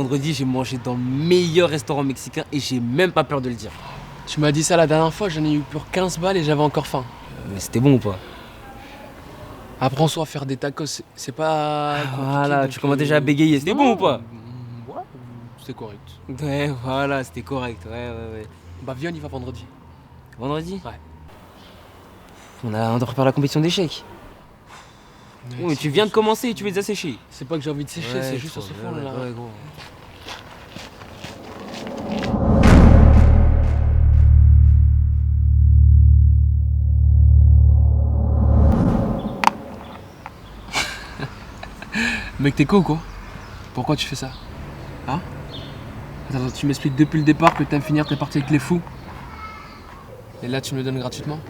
vendredi, j'ai mangé dans le meilleur restaurant mexicain et j'ai même pas peur de le dire. Tu m'as dit ça la dernière fois, j'en ai eu pour 15 balles et j'avais encore faim. Mais c'était bon ou pas? Apprends-toi à faire des tacos, c'est pas compliqué. Voilà, donc, tu commences déjà à bégayer, c'était bon ou pas? Ouais, c'est correct. Ouais, voilà, c'était correct, ouais. Bah viens, on y va vendredi. Vendredi? Ouais. On doit préparer la compétition d'échecs. Oui, mais tu viens de commencer et tu veux les assécher. C'est pas que j'ai envie de sécher, c'est juste on se fout là. Ouais, gros. Mec, t'es con quoi? Pourquoi tu fais ça? Hein? Attends, tu m'expliques depuis le départ que t'aimes finir tes parties avec les fous. Et là, tu me le donnes gratuitement?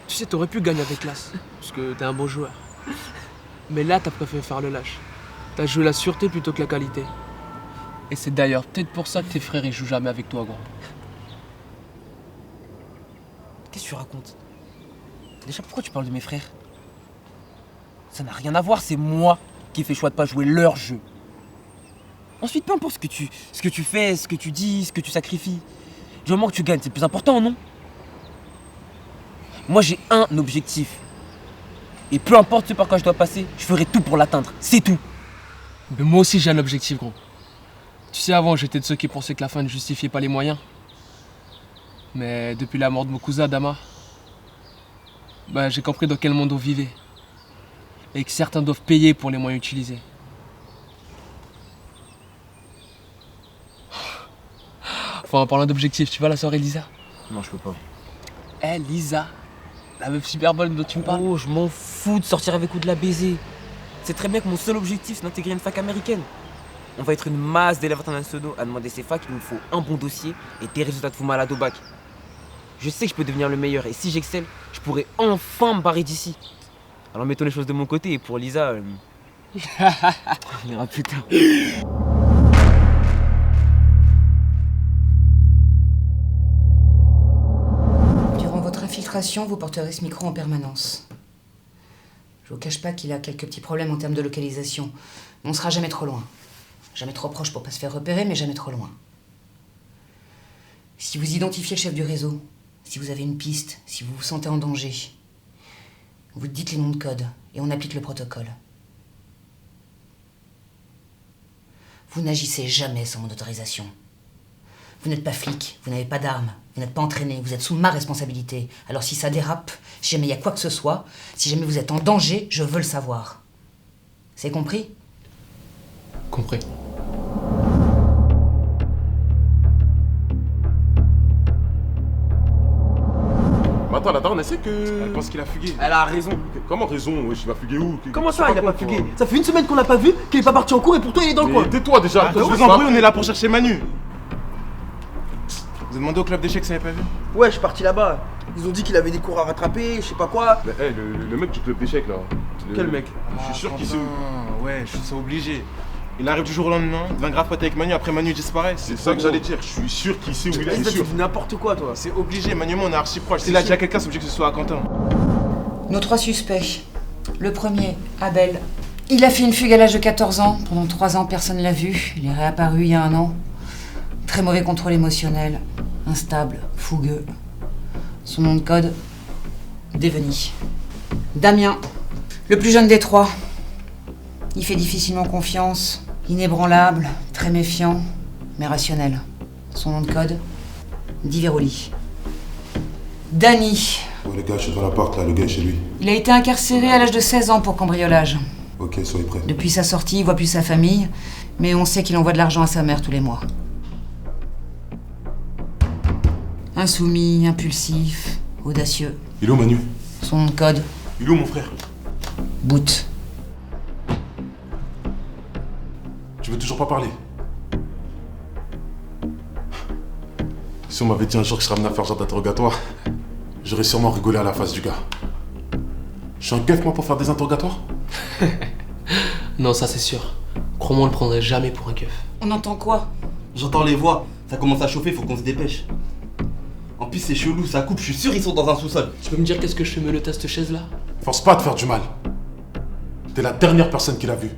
Tu sais, t'aurais pu gagner avec classe, parce que t'es un bon joueur. Mais là, t'as préféré faire le lâche. T'as joué la sûreté plutôt que la qualité. Et c'est d'ailleurs peut-être pour ça que tes frères ils jouent jamais avec toi, gros. Qu'est-ce que tu racontes? Déjà, pourquoi tu parles de mes frères? Ça n'a rien à voir, c'est moi qui ai fait le choix de pas jouer leur jeu. Ensuite, peu importe ce que tu fais, ce que tu dis, ce que tu sacrifies. Du moment que tu gagnes, c'est le plus important, non? Moi, j'ai un objectif. Et peu importe ce par quoi je dois passer, je ferai tout pour l'atteindre. C'est tout. Mais moi aussi, j'ai un objectif, gros. Tu sais, avant, j'étais de ceux qui pensaient que la fin ne justifiait pas les moyens. Mais depuis la mort de mon cousin, Dama, bah, j'ai compris dans quel monde on vivait. Et que certains doivent payer pour les moyens utilisés. Enfin, en parlant d'objectifs, tu vas à la soirée Lisa? Non, je peux pas. Eh, Lisa, la meuf super bonne dont tu me parles. Oh, je m'en fous de sortir avec ou de la baiser. C'est très bien que mon seul objectif, c'est d'intégrer une fac américaine. On va être une masse d'élèves internationaux à demander ces facs, il nous faut un bon dossier et des résultats de fou malade au bac. Je sais que je peux devenir le meilleur et si j'excelle, je pourrai enfin me barrer d'ici. Alors mettons les choses de mon côté et pour Lisa, on ira plus tard. Durant votre infiltration, vous porterez ce micro en permanence. Je vous cache pas qu'il a quelques petits problèmes en termes de localisation. On ne sera jamais trop loin. Jamais trop proche pour pas se faire repérer, mais jamais trop loin. Si vous identifiez le chef du réseau, si vous avez une piste, si vous vous sentez en danger, vous dites les noms de code et on applique le protocole. Vous n'agissez jamais sans mon autorisation. Vous n'êtes pas flic, vous n'avez pas d'armes, vous n'êtes pas entraîné, vous êtes sous ma responsabilité. Alors si ça dérape, si jamais il y a quoi que ce soit, si jamais vous êtes en danger, je veux le savoir. C'est compris ? Compris. Mais attends, la daronne, elle sait que... Elle pense qu'il a fugué. Elle a raison. Comment raison? Wesh, il va fuguer où? Comment ça, il a pas fugué? Ça fait une semaine qu'on l'a pas vu, qu'il est pas parti en cours et pourtant il est dans le coin. Tais-toi déjà. Je vous embrouille, on est là pour chercher Manu. Vous avez demandé au club d'échecs si vous n'avez pas vu? Ouais, je suis parti là-bas. Ils ont dit qu'il avait des cours à rattraper, je sais pas quoi. Mais hey, le mec du club d'échecs là. Quel mec? Je suis sûr qu'il sait où. Ouais, je suis obligé. Il arrive du jour au lendemain, il devient grave pote avec Manu, après Manu disparaît. C'est ça que j'allais dire. Je suis sûr qu'il sait où il est. Tu C'est sûr. dis n'importe quoi, toi. C'est obligé, Manu et moi on est archi proches. S'il a déjà quelqu'un, c'est obligé que ce soit à Quentin. Nos 3 suspects. Le premier, Abel. Il a fait une fugue à l'âge de 14 ans. Pendant 3 ans, personne ne l'a vu. Il est réapparu il y a 1 an. Très mauvais contrôle émotionnel. Instable, fougueux. Son nom de code, Deveny. Damien, le plus jeune des 3. Il fait difficilement confiance. Inébranlable, très méfiant, mais rationnel. Son nom de code, Diveroli. Danny. Ouais, les gars, je suis dans l'appart là, le gars est chez lui. Il a été incarcéré à l'âge de 16 ans pour cambriolage. Ok, soyez prêts. Depuis sa sortie, il voit plus sa famille, mais on sait qu'il envoie de l'argent à sa mère tous les mois. Insoumis, impulsif, audacieux. Il est où Manu? Son nom de code, Il est où mon frère? Boot. Tu veux toujours pas parler? Si on m'avait dit un jour que je serais amené à faire ce genre d'interrogatoire, j'aurais sûrement rigolé à la face du gars. Je suis un keuf, moi, pour faire des interrogatoires? Non, ça c'est sûr. Crois-moi, on le prendrait jamais pour un keuf. On entend quoi? J'entends les voix, ça commence à chauffer, faut qu'on se dépêche. En plus c'est chelou, ça coupe, je suis sûr ils sont dans un sous-sol. Tu peux me dire qu'est-ce que je fais menotter à cette chaise là? Force pas à te faire du mal. T'es la dernière personne qui l'a vu.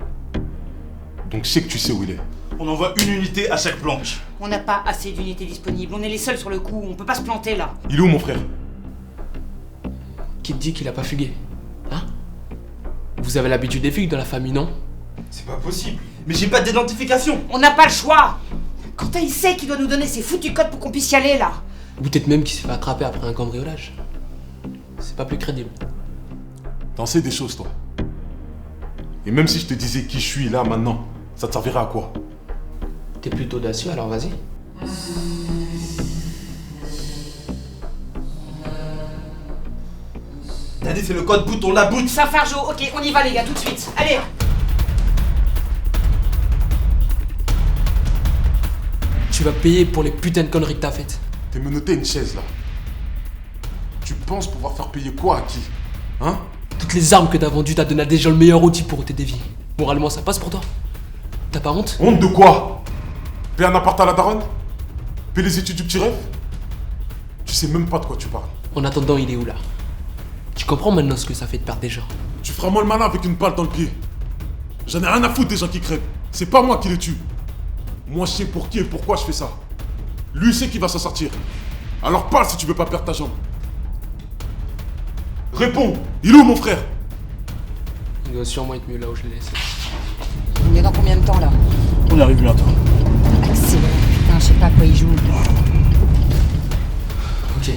Donc je sais que tu sais où il est. On envoie une unité à chaque planche. On n'a pas assez d'unités disponibles, on est les seuls sur le coup, on peut pas se planter là. Il est où, mon frère? Qui te dit qu'il a pas fugué? Hein? Vous avez l'habitude des fugues dans la famille, non? C'est pas possible. Mais j'ai pas d'identification. On n'a pas le choix. Quentin il sait qu'il doit nous donner ses foutus codes pour qu'on puisse y aller là. Ou peut-être même qu'il s'est fait attraper après un cambriolage. C'est pas plus crédible. T'en sais des choses, toi. Et même si je te disais qui je suis là, maintenant, ça te servirait à quoi? T'es plutôt audacieux, alors vas-y. T'as dit c'est le code boot, on la boot. Saint-Fargeau, ok, on y va les gars, tout de suite. Allez. Tu vas payer pour les putains de conneries que t'as faites. T'es menotté à une chaise, là. Tu penses pouvoir faire payer quoi à qui? Hein? Toutes les armes que t'as vendues, t'as donné à des gens le meilleur outil pour ôter des vies. Moralement, ça passe pour toi? T'as pas honte? Honte de quoi? Payer un appart à la daronne? Payer les études du petit rêve? Tu sais même pas de quoi tu parles. En attendant, il est où là? Tu comprends maintenant ce que ça fait de perdre des gens? Tu feras moins le malin avec une balle dans le pied. J'en ai rien à foutre des gens qui crèvent. C'est pas moi qui les tue. Moi, je sais pour qui et pourquoi je fais ça. Lui sait qu'il va s'en sortir. Alors parle si tu veux pas perdre ta jambe. Réponds. Il est où, mon frère? Il doit sûrement être mieux là où je l'ai laissé. On est dans combien de temps là? On arrive bientôt. Accélère, putain, je sais pas à quoi il joue. Ok.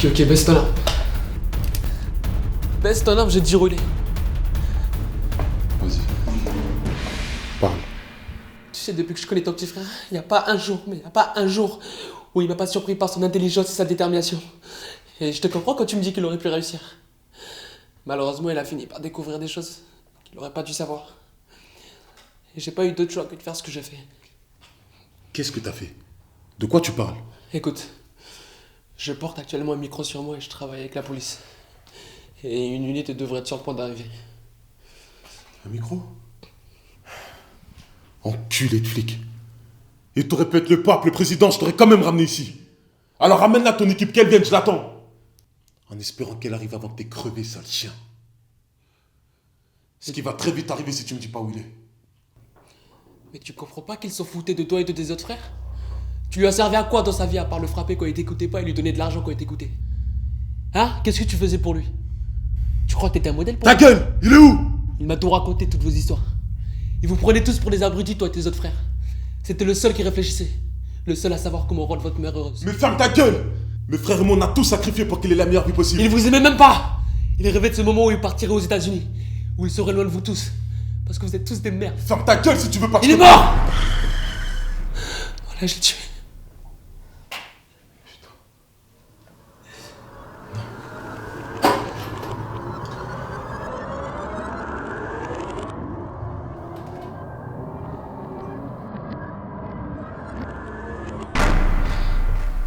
Ok, baisse ton arme. Baisse ton arme, j'ai dit rouler. Vas-y. Parle. Tu sais, depuis que je connais ton petit frère, il n'y a pas un jour où il m'a pas surpris par son intelligence et sa détermination. Et je te comprends quand tu me dis qu'il aurait pu réussir. Malheureusement, il a fini par découvrir des choses qu'il aurait pas dû savoir. Et j'ai pas eu d'autre choix que de faire ce que j'ai fait. Qu'est-ce que t'as fait? De quoi tu parles? Écoute, je porte actuellement un micro sur moi et je travaille avec la police. Et une unité devrait être sur le point d'arriver. Un micro? Enculé de flic. Et t'aurais pu être le pape, le président, je t'aurais quand même ramené ici. Alors ramène-la ton équipe, qu'elle vienne, je l'attends. En espérant qu'elle arrive avant que t'aies crevé, sale chien. Ce qui va très vite arriver si tu me dis pas où il est. Mais tu comprends pas qu'il s'en foutait de toi et de tes autres frères? Tu lui as servi à quoi dans sa vie à part le frapper quand il t'écoutait pas et lui donner de l'argent quand il t'écoutait? Hein? Qu'est-ce que tu faisais pour lui? Tu crois que t'étais un modèle pour Ta lui? gueule! Il est où? Il m'a tout raconté, toutes vos histoires. Il vous prenait tous pour des abrutis, toi et tes autres frères. C'était le seul qui réfléchissait. Le seul à savoir comment rendre votre mère heureuse. Mais ferme ta gueule! Mes frères et moi, on a tout sacrifié pour qu'il ait la meilleure vie possible. Il vous aimait même pas! Il rêvait de ce moment où il partirait aux États-Unis. Où il serait loin de vous tous. Parce que vous êtes tous des merdes. Ferme ta gueule si tu veux pas. Il est mort! Voilà, je l'ai tué.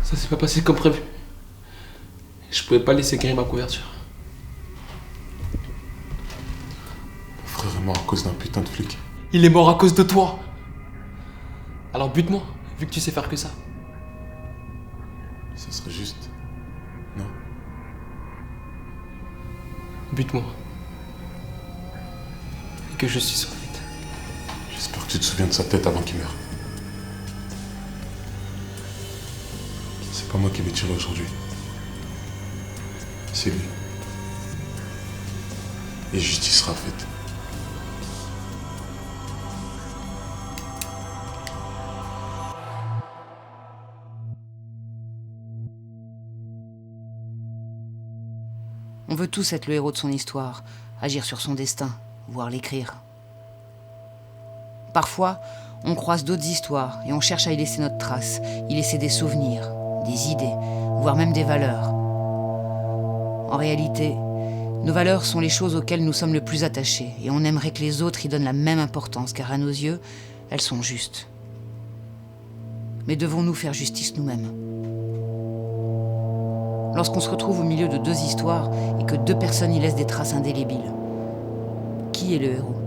Ça s'est pas passé comme prévu. Je pouvais pas laisser griller ma couverture. Frère est mort à cause d'un putain de flic. Il est mort à cause de toi. Alors bute-moi, vu que tu sais faire que ça. Ça serait juste. Non? Bute-moi. Et que je suis sur vite. J'espère que tu te souviens de sa tête avant qu'il meure. C'est pas moi qui vais tirer aujourd'hui. C'est lui. Et justice sera faite. On veut tous être le héros de son histoire, agir sur son destin, voire l'écrire. Parfois, on croise d'autres histoires et on cherche à y laisser notre trace, y laisser des souvenirs, des idées, voire même des valeurs. En réalité, nos valeurs sont les choses auxquelles nous sommes le plus attachés et on aimerait que les autres y donnent la même importance car à nos yeux, elles sont justes. Mais devons-nous faire justice nous-mêmes ? lorsqu'on se retrouve au milieu de deux histoires et que deux personnes y laissent des traces indélébiles. Qui est le héros ?